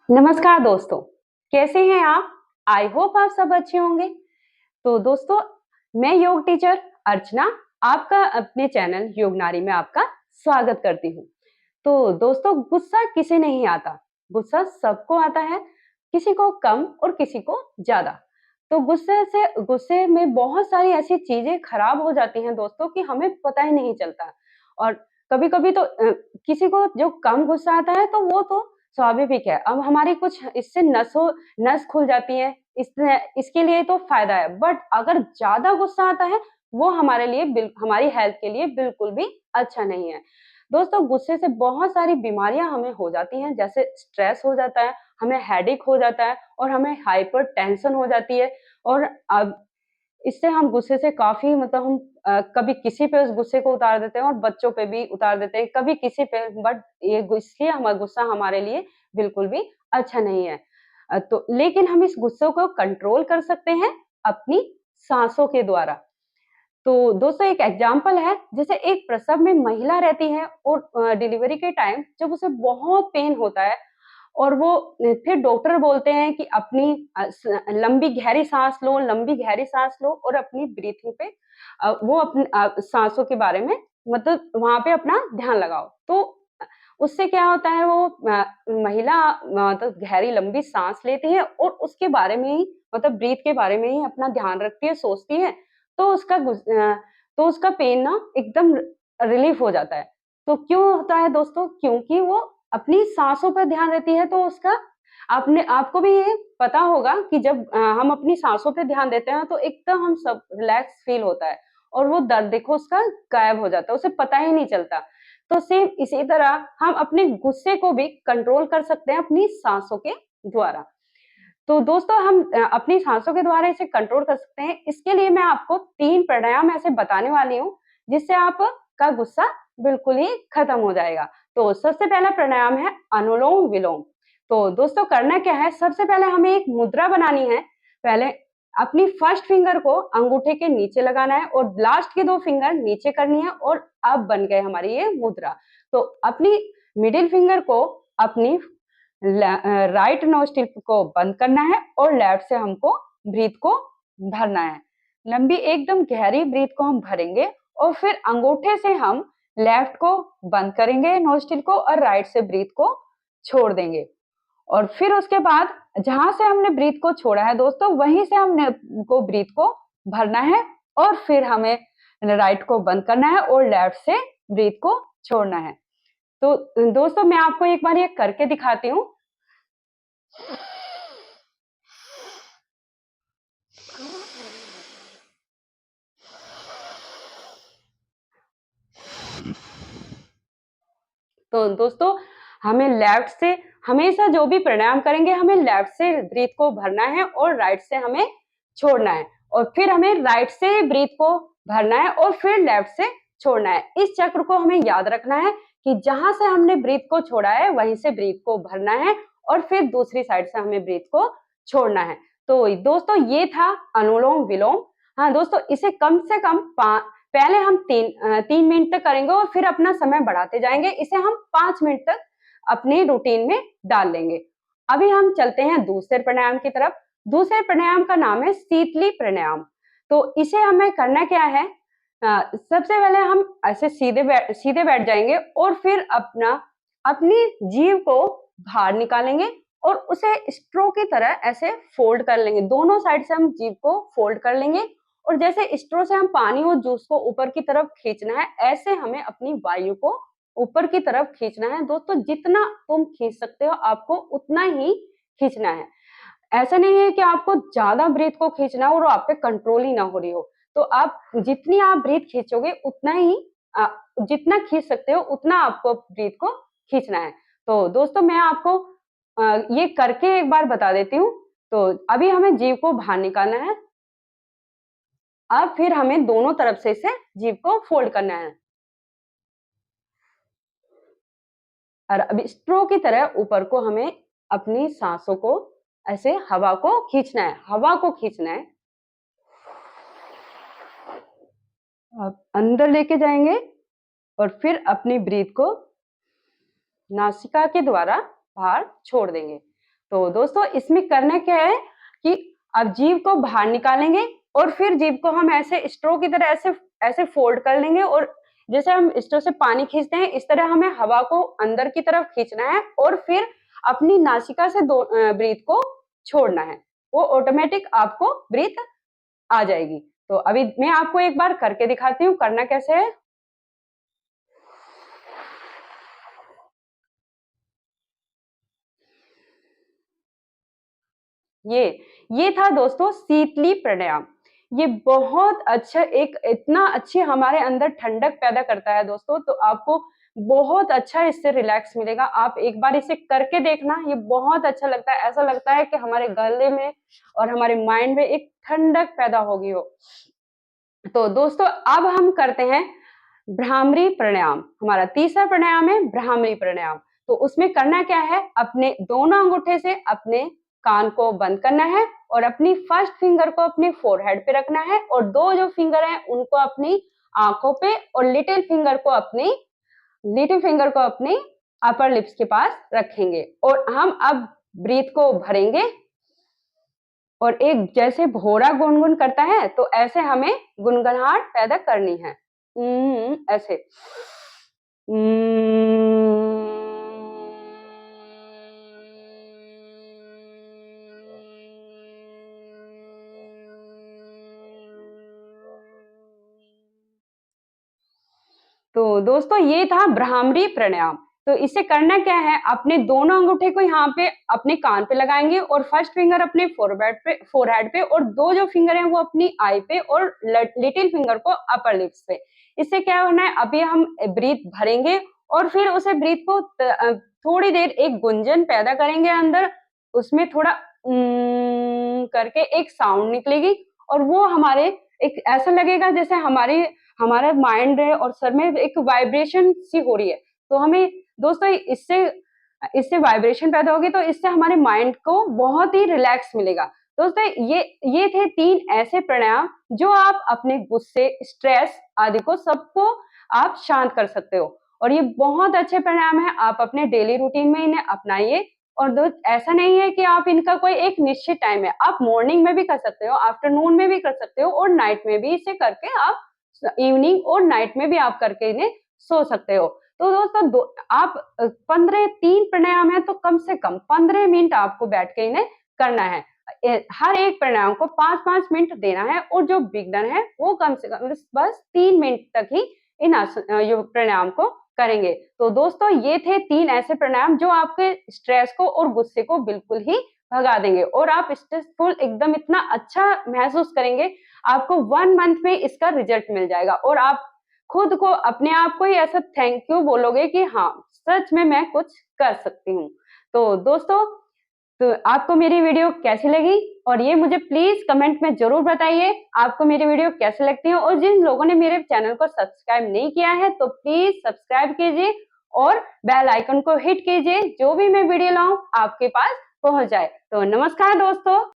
नमस्कार दोस्तों, कैसे हैं आप? आई होप आप सब अच्छे होंगे। तो दोस्तों, मैं योग टीचर अर्चना आपका अपने चैनल योग नारी में आपका स्वागत करती हूँ। तो दोस्तों, गुस्सा किसे नहीं आता? गुस्सा सबको आता है, किसी को कम और किसी को ज़्यादा। तो गुस्से में बहुत सारी ऐसी चीज़ें खराब हो जाती हैं दोस्तों कि हमें पता ही नहीं चलता। और कभी-कभी तो किसी को जो कम गुस्सा आता है तो वो तो स्वाभाविक है। अब हमारी कुछ इससे नस खुल जाती है, इसके लिए तो फ़ायदा है। बट अगर ज़्यादा गुस्सा आता है, वो हमारी हेल्थ के लिए बिल्कुल भी अच्छा नहीं है। दोस्तों, गुस्से से बहुत सारी बीमारियाँ हमें हो जाती हैं, जैसे स्ट्रेस हो जाता है, हमें हेडेक हो जाता है और हमें हाइपर टेंशन हो जाती है। और अब इससे हम गुस्से से काफ़ी मतलब कभी किसी पे उस गुस्से को उतार देते हैं और बच्चों पे भी उतार देते हैं, कभी किसी पे। बट इसलिए हमारा गुस्सा हमारे लिए बिल्कुल भी अच्छा नहीं है। तो लेकिन हम इस गुस्से को कंट्रोल कर सकते हैं अपनी साँसों के द्वारा। तो दोस्तों, एक एग्जाम्पल है, जैसे एक प्रसव में महिला रहती है और डिलीवरी के टाइम जब उसे बहुत पेन होता है और वो फिर डॉक्टर बोलते हैं कि अपनी लंबी गहरी सांस लो, लंबी गहरी सांस लो और अपनी ब्रीथिंग पे वो अपने सांसों के बारे में मतलब वहां पे अपना ध्यान लगाओ। तो उससे क्या होता है, वो महिला मतलब गहरी लंबी सांस लेती है और उसके बारे में ही मतलब ब्रीथ के बारे में ही अपना ध्यान रखती है, सोचती है। तो तो उसका पेन ना एकदम रिलीफ हो जाता है। तो क्यों होता है दोस्तों? क्योंकि वो अपनी साँसों पर ध्यान देती है। तो उसका आपने आपको भी ये पता होगा कि जब हम अपनी साँसों पे ध्यान देते हैं तो एकदम हम सब रिलैक्स फ़ील होता है और वो दर्द देखो उसका गायब हो जाता है, उसे पता ही नहीं चलता। तो सेम इसी तरह हम अपने गुस्से को भी कंट्रोल कर सकते हैं अपनी साँसों के द्वारा। तो दोस्तों, हम अपनी साँसों के द्वारा इसे कंट्रोल कर सकते हैं। इसके लिए मैं आपको 3 प्राणायाम ऐसे बताने वाली हूँ, जिससे आपका गुस्सा बिल्कुल ही खत्म हो जाएगा। तो सबसे पहला प्राणायाम है अनुलोम-विलोम। तो दोस्तों, करना क्या है, सबसे पहले हमें एक मुद्रा बनानी है। पहले अपनी फर्स्ट फिंगर को अंगूठे के नीचे लगाना है और लास्ट के 2 फिंगर नीचे करनी है और अब बन गए हमारी ये मुद्रा। तो अपनी मिडिल फिंगर को अपनी राइट नोस्ट्रिल को बंद करना है और लेफ्ट से हमको ब्रीथ को भरना है। लंबी एकदम गहरी ब्रीथ को हम भरेंगे और फिर अंगूठे से हम लेफ्ट को बंद करेंगे नोस्ट्रिल को और राइट से ब्रीथ को छोड़ देंगे। और फिर उसके बाद जहां से हमने ब्रीथ को छोड़ा है दोस्तों, वहीं से हमने को ब्रीथ को भरना है और फिर हमें राइट को बंद करना है और लेफ्ट से ब्रीथ को छोड़ना है। तो दोस्तों, मैं आपको एक बार ये करके दिखाती हूँ। तो दोस्तों, हमें लेफ्ट से हमेशा जो भी प्राणायाम करेंगे, हमें लेफ्ट से ब्रीथ को भरना है और राइट से हमें छोड़ना है और फिर हमें राइट से ब्रीथ को भरना है और फिर लेफ्ट से छोड़ना है। इस चक्र को हमें याद रखना है कि जहां से हमने ब्रीथ को छोड़ा है वहीं से ब्रीथ को भरना है और फिर दूसरी साइड से हमें ब्रीथ को छोड़ना है। तो दोस्तों, ये था अनुलोम विलोम। हाँ दोस्तों, इसे कम से कम पहले हम 3 मिनट तक करेंगे और फिर अपना समय बढ़ाते जाएंगे। इसे हम 5 मिनट तक अपने रूटीन में डाल लेंगे। अभी हम चलते हैं दूसरे प्राणायाम की तरफ। दूसरे प्राणायाम का नाम है शीतली प्राणायाम। तो इसे हमें करना क्या है, सबसे पहले हम ऐसे सीधे बैठ जाएंगे और फिर अपनी जीभ को बाहर निकालेंगे और उसे स्ट्रो की तरह ऐसे फोल्ड कर लेंगे। दोनों साइड से हम जीभ को फोल्ड कर लेंगे और जैसे स्ट्रो से हम पानी और जूस को ऊपर की तरफ खींचना है, ऐसे हमें अपनी वायु को ऊपर की तरफ खींचना है। दोस्तों, जितना तुम खींच सकते हो आपको उतना ही खींचना है। ऐसा नहीं है कि आपको ज्यादा ब्रीथ को खींचना हो और आप पे कंट्रोल ही ना हो रही हो। तो आप जितनी आप ब्रीथ खींचोगे उतना ही अ, जितना खींच सकते हो उतना आपको ब्रीथ को खींचना है। तो दोस्तों, मैं आपको ये करके एक बार बता देती हूँ। तो अभी हमें जीभ को बाहर निकालना है। अब फिर हमें दोनों तरफ से इसे जीभ को फोल्ड करना है और अब स्ट्रो की तरह ऊपर को हमें अपनी सांसों को ऐसे हवा को खींचना है, हवा को खींचना है। अब अंदर लेके जाएंगे और फिर अपनी ब्रीथ को नासिका के द्वारा बाहर छोड़ देंगे। तो दोस्तों इसमें करना क्या है कि अब जीभ को बाहर निकालेंगे और फिर जीभ को हम ऐसे स्ट्रो की तरह ऐसे ऐसे फोल्ड कर लेंगे और जैसे हम स्ट्रो से पानी खींचते हैं इस तरह हमें हवा को अंदर की तरफ खींचना है और फिर अपनी नासिका से ब्रीथ को छोड़ना है। वो ऑटोमेटिक आपको ब्रीथ आ जाएगी। तो अभी मैं आपको एक बार करके दिखाती हूँ करना कैसे है। ये था दोस्तों शीतली प्राणायाम। ये बहुत अच्छा एक इतना अच्छी हमारे अंदर ठंडक पैदा करता है दोस्तों, तो आपको बहुत अच्छा इससे रिलैक्स मिलेगा। आप एक बार इसे करके देखना, ये बहुत अच्छा लगता है। ऐसा लगता है कि हमारे गले में और हमारे माइंड में एक ठंडक पैदा होगी हो। तो दोस्तों अब हम करते हैं भ्रामरी प्राणायाम। हमारा तीसरा प्राणायाम है भ्रामरी प्राणायाम। तो उसमें करना क्या है, अपने दोनों अंगूठे से अपने कान को बंद करना है और अपनी फर्स्ट फिंगर को अपने फोरहेड पे रखना है और दो जो फिंगर हैं उनको अपनी आंखों पे और लिटिल फिंगर को अपनी अपर लिप्स के पास रखेंगे और हम अब ब्रीथ को भरेंगे और एक जैसे भौरा गुनगुन करता है तो ऐसे हमें गुनगुनाहट पैदा करनी है। ऐसे तो दोस्तों ये था भ्रामरी प्राणायाम। तो इसे करना क्या है, अपने दोनों अंगूठे को यहाँ पे अपने कान पे लगाएंगे और फर्स्ट फिंगर अपने फोरहेड पे और दो जो फिंगर हैं वो अपनी आई पे और लिटिल फिंगर को अपर लिप्स पे। इससे क्या होना है, अभी हम ब्रीथ भरेंगे और फिर उसे ब्रीथ को थोड़ी देर एक गुंजन पैदा करेंगे अंदर, उसमें थोड़ा करके एक साउंड निकलेगी और वो हमारे एक ऐसा लगेगा जैसे हमारा माइंड है और सर में एक वाइब्रेशन सी हो रही है। तो हमें दोस्तों इससे इससे वाइब्रेशन पैदा होगी तो इससे हमारे माइंड को बहुत ही रिलैक्स मिलेगा। दोस्तों ये थे 3 ऐसे प्राणायाम जो आप अपने गुस्से, स्ट्रेस आदि को सबको आप शांत कर सकते हो और ये बहुत अच्छे प्राणायाम है। आप अपने डेली रूटीन में इन्हें अपनाइए और दोस्त ऐसा नहीं है कि आप इनका कोई एक निश्चित टाइम है, आप मॉर्निंग में भी कर सकते हो, आफ्टरनून में भी कर सकते हो और नाइट में भी इसे करके आप इवनिंग और नाइट में भी आप करके इन्हें सो सकते हो। तो दोस्तों आप 3 प्राणायाम है तो कम से कम 15 मिनट आपको बैठ के इन्हें करना है। हर एक प्राणायाम को 5-5 मिनट देना है और जो बिगनर है वो कम से कम बस 3 मिनट तक ही इन प्राणायाम को करेंगे। तो दोस्तों ये थे 3 ऐसे प्राणायाम जो आपके स्ट्रेस को और गुस्से को बिल्कुल ही भगा देंगे और आप स्ट्रेसफुल एकदम इतना अच्छा महसूस करेंगे, आपको 1 मंथ में इसका रिजल्ट मिल जाएगा और आप खुद को अपने आप को ही ऐसा थैंक यू बोलोगे कि हाँ, सच में मैं कुछ कर सकती हूँ। तो दोस्तों तो आपको मेरी वीडियो कैसी लगी और ये मुझे प्लीज कमेंट में जरूर बताइए आपको मेरी वीडियो कैसी लगती है और जिन लोगों ने मेरे चैनल को सब्सक्राइब नहीं किया है तो प्लीज सब्सक्राइब कीजिए और बेल आइकन को हिट कीजिए, जो भी मैं वीडियो लाऊं आपके पास पहुंच जाए। तो नमस्कार दोस्तों।